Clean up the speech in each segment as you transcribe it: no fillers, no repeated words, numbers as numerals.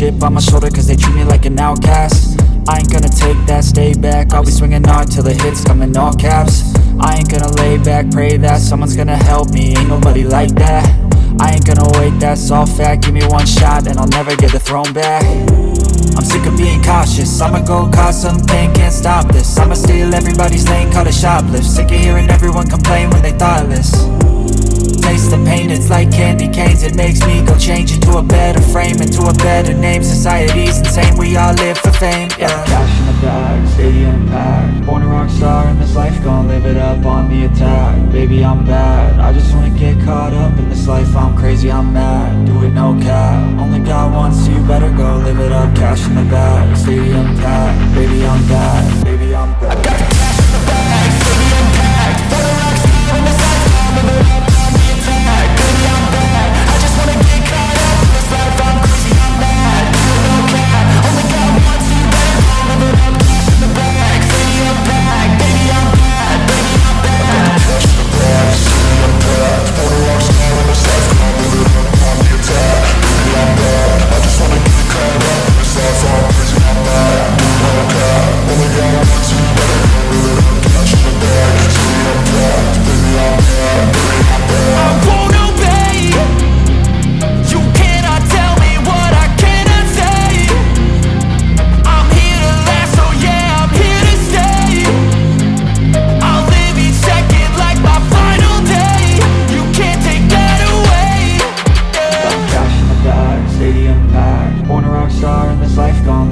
chip on my shoulder cause they treat me like an outcast. I ain't gonna take that, stay back, I'll be swinging hard till the hits come in all caps. I ain't gonna lay back, pray that someone's gonna help me, ain't nobody like that. I ain't gonna wait, that's all fact, give me one shot and I'll never get the throne back. I'm sick of being cautious, I'ma go cause something, can't stop this. I'ma steal everybody's lane, call it shoplift. Sick of hearing everyone complain when they thoughtless. Taste the pain, it's like candy canes. It makes me go change into a better frame, into a better name. Society's insane, we all live for fame, yeah. Cash in the bag, stadium packed. Born a rock star in this life, gon' live it up on the attack. Baby, I'm bad, I just wanna get caught up in this life. I'm crazy, I'm mad, do it no cap. Only got one, so you better go live it up. Cash in the bag, stadium packed. Baby, I'm bad, baby, I'm bad. I got the cash in the bag, stadium packed. Born a rock star in this life, gon' live it up.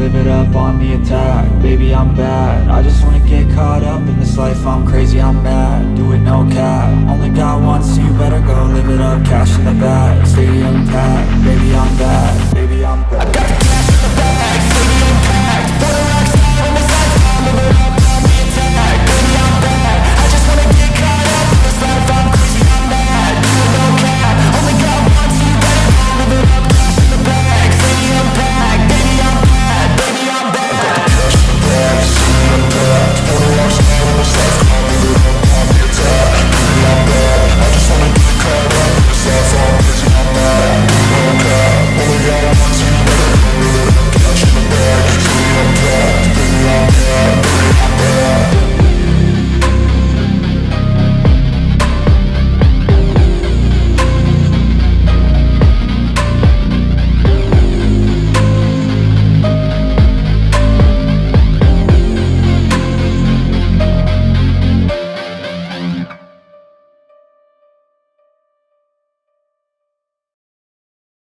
Live it up on the attack. Baby, I'm bad, I just wanna get caught up in this life. I'm crazy, I'm mad, do it no cap. Only got one, so you better go live it up. Cash in the bag, stadium packed. Baby, I'm bad, baby, I'm bad.